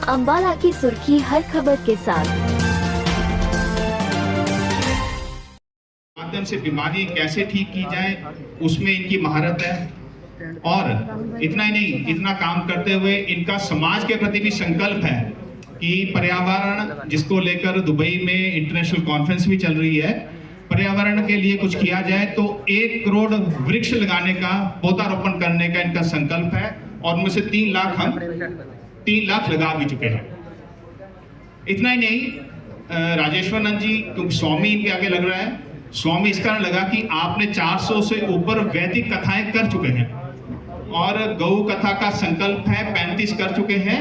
अंबाला की सुर्खी हर खबर के साथ। माध्यम से बीमारी कैसे ठीक की जाए उसमें इनकी महारत है। और इतना ही नहीं, इतना काम करते हुए इनका समाज के प्रति भी संकल्प है कि पर्यावरण, जिसको लेकर दुबई में इंटरनेशनल कॉन्फ्रेंस भी चल रही है, पर्यावरण के लिए कुछ किया जाए तो 1 करोड़ वृक्ष लगाने का, पौधारोपण करने का इनका संकल्प है। और उनमें से 3 लाख लगा भी चुके हैं। इतना ही नहीं, राजेश्वरानंद जी, क्योंकि स्वामी इनके आगे लग रहा है, स्वामी इस कारण लगा कि आपने 400 से ऊपर वैदिक कथाएं कर चुके हैं और गौ कथा का संकल्प है 35 कर चुके हैं।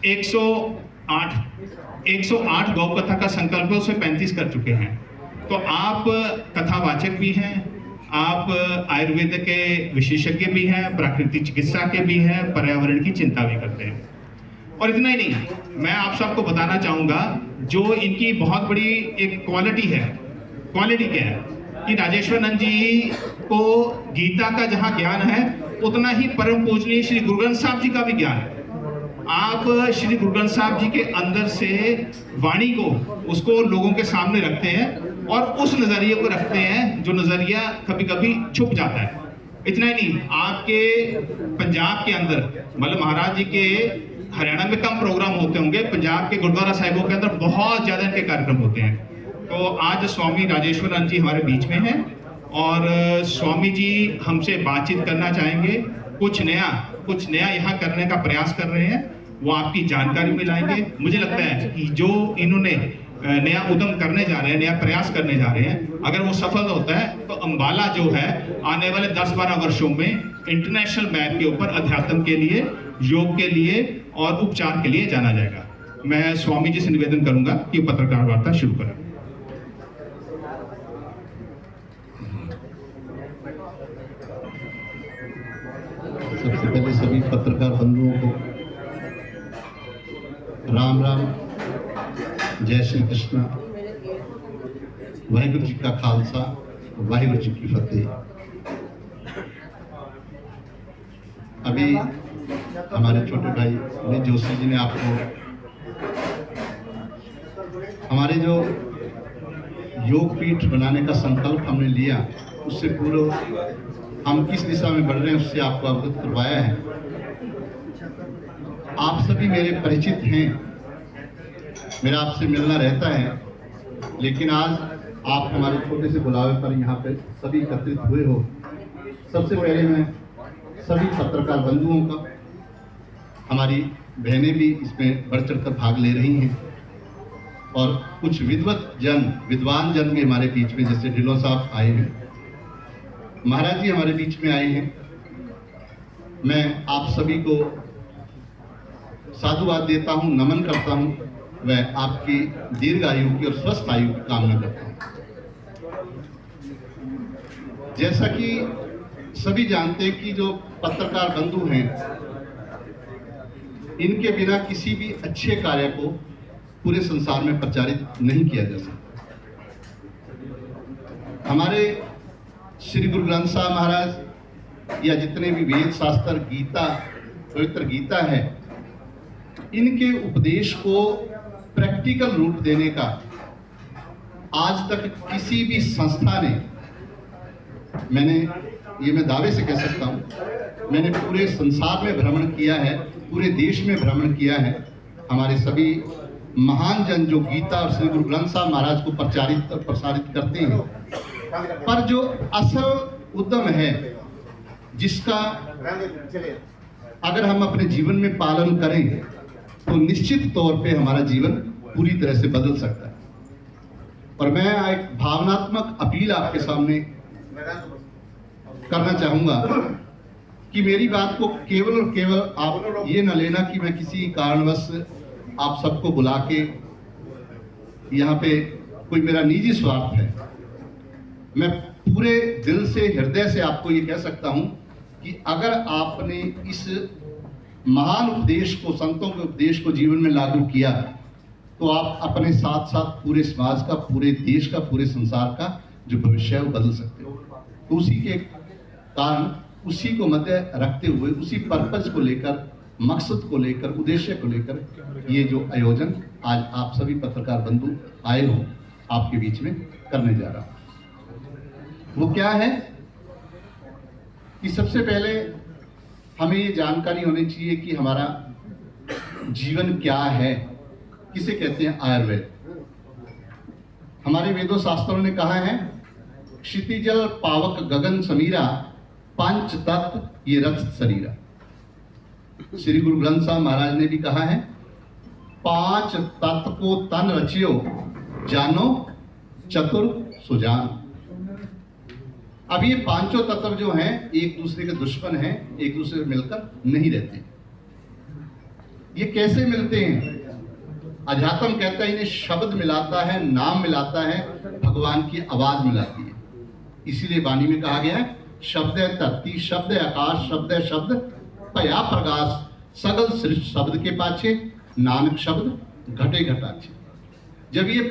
108 गौ कथा का संकल्प है, उसमें 35 कर चुके हैं। तो आप कथावाचक भी हैं, आप आयुर्वेद के विशेषज्ञ भी हैं, प्राकृतिक चिकित्सा के भी हैं, पर्यावरण की चिंता भी करते हैं। और इतना ही नहीं, मैं आप सबको बताना चाहूंगा जो इनकी बहुत बड़ी एक क्वालिटी है। क्वालिटी क्या है कि राजेश्वरानंद जी को गीता का जहां ज्ञान है, उतना ही परम पूजनीय श्री गुरु ग्रंथ साहब जी का भी ज्ञान है। आप श्री गुरु ग्रंथ साहब जी के अंदर से वाणी को, उसको लोगों के सामने रखते हैं और उस नजरिए को रखते हैं जो नजरिया कभी कभी छुप जाता है। इतना ही नहीं, आपके पंजाब के अंदर, मतलब महाराज जी के हरियाणा में कम प्रोग्राम होते होंगे, पंजाब के गुरुद्वारा साहिबों के अंदर बहुत ज्यादा इनके कार्यक्रम होते हैं। तो आज स्वामी राजेश्वरानंद जी हमारे बीच में हैं और स्वामी जी हमसे बातचीत करना चाहेंगे। कुछ नया यहाँ करने का प्रयास कर रहे हैं, वो आपकी जानकारी में लाएंगे। मुझे लगता है कि जो इन्होंने नया उद्यम करने जा रहे हैं, नया प्रयास करने जा रहे हैं, अगर वो सफल होता है तो अंबाला जो है आने वाले 10-12 वर्षों में इंटरनेशनल मैप के ऊपर अध्यात्म के लिए, योग के लिए और उपचार के लिए जाना जाएगा। मैं स्वामी जी से निवेदन करूंगा कि पत्रकार वार्ता शुरू करें। सबसे पहले सभी पत्रकार बंधुओं को राम राम, जय श्री कृष्ण, वाहिगुरु जी का खालसा, वाहिगुरु जी की फतेह। अभी हमारे छोटे भाई ने, जोशी जी ने आपको हमारे जो योग पीठ बनाने का संकल्प हमने लिया, उससे पूर्व हम किस दिशा में बढ़ रहे हैं उससे आपको अवगत करवाया है। आप सभी मेरे परिचित हैं, मेरा आपसे मिलना रहता है, लेकिन आज आप हमारे छोटे से बुलावे पर यहाँ पे सभी एकत्रित हुए हो। सबसे पहले मैं सभी पत्रकार बंधुओं का, हमारी बहनें भी इसमें बढ़ चढ़कर भाग ले रही हैं और कुछ विद्वान जन भी हमारे बीच में, जैसे ढिल्लों साहब आए हैं, महाराज जी हमारे बीच में आए हैं। मैं आप सभी को साधुवाद देता हूं, नमन करता हूं, वह आपकी दीर्घ आयु की और स्वस्थ आयु की कामना करता हूं। जैसा कि सभी जानते हैं कि जो पत्रकार बंधु हैं, इनके बिना किसी भी अच्छे कार्य को पूरे संसार में प्रचारित नहीं किया जा सकता। हमारे श्री गुरु ग्रंथ साहब महाराज या जितने भी वेद शास्त्र, गीता, पवित्र गीता है, इनके उपदेश को प्रैक्टिकल रूप देने का आज तक किसी भी संस्था ने, मैं दावे से कह सकता हूं, मैंने पूरे संसार में भ्रमण किया है, पूरे देश में भ्रमण किया है। हमारे सभी महान जन जो गीता और श्री गुरु ग्रंथ साहब महाराज को प्रसारित करते हैं, पर जो असल उद्यम है, जिसका अगर हम अपने जीवन में पालन करें तो निश्चित तौर पे हमारा जीवन पूरी तरह से बदल सकता है। और मैं एक भावनात्मक अपील आपके सामने करना चाहूंगा कि मेरी बात को केवल और केवल आप ये न लेना कि मैं किसी कारणवश आप सबको बुला के यहाँ पे कोई मेरा निजी स्वार्थ है। मैं पूरे दिल से, हृदय से आपको ये कह सकता हूं कि अगर आपने इस महान उपदेश को, संतों के उपदेश को जीवन में लागू किया, तो आप अपने साथ साथ पूरे समाज का, पूरे देश का, पूरे संसार का जो भविष्य है वो बदल सकते हो। तो उसी के कारण, उसी को मध्य रखते हुए, उसी पर्पज को लेकर मकसद को लेकर, उद्देश्य को लेकर ये जो आयोजन आज आप सभी पत्रकार बंधु आए हो आपके बीच में करने जा रहा हूं। वो क्या है कि सबसे पहले हमें ये जानकारी होनी चाहिए कि हमारा जीवन क्या है, किसे कहते हैं आयुर्वेद। हमारे वेदों शास्त्रों ने कहा है क्षितिजल पावक गगन समीरा, पंच तत्व ये रथ शरीरा। श्री गुरु ग्रंथ साहब महाराज ने भी कहा है 5 तत्व को तन रचियो, जानो चतुर सुजान। अब ये पांचों तत्व जो हैं एक दूसरे के दुश्मन हैं, एक दूसरे से मिलकर नहीं रहते। ये कैसे मिलते हैं? अध्यात्म कहता है इन्हें शब्द मिलाता है, नाम मिलाता है, भगवान की आवाज मिलाती है। इसीलिए वाणी में कहा गया है शब्द है धरती, शब्द है आकाश, शब्द है शब्द भया प्रकाश, सगल सृष्टि शब्द के पाछे, नानक शब्द घटे घटाचे। जब ये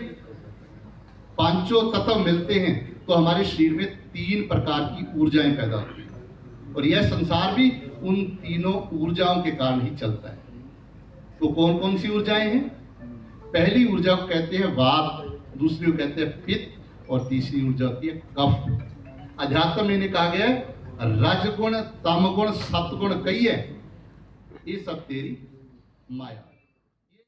पांचों तत्व मिलते हैं तो हमारे शरीर में 3 प्रकार की ऊर्जाएं पैदा होती हैं और यह संसार भी उन तीनों ऊर्जाओं के कारण ही चलता है। तो कौन कौन सी ऊर्जाएं हैं? पहली ऊर्जा को कहते हैं वात, दूसरी को कहते हैं पित्त और तीसरी ऊर्जा होती है कफ। अध्यात्म में कहा गया है रजगुण, तमगुण, सतगुण कई है, ये सब तेरी माया।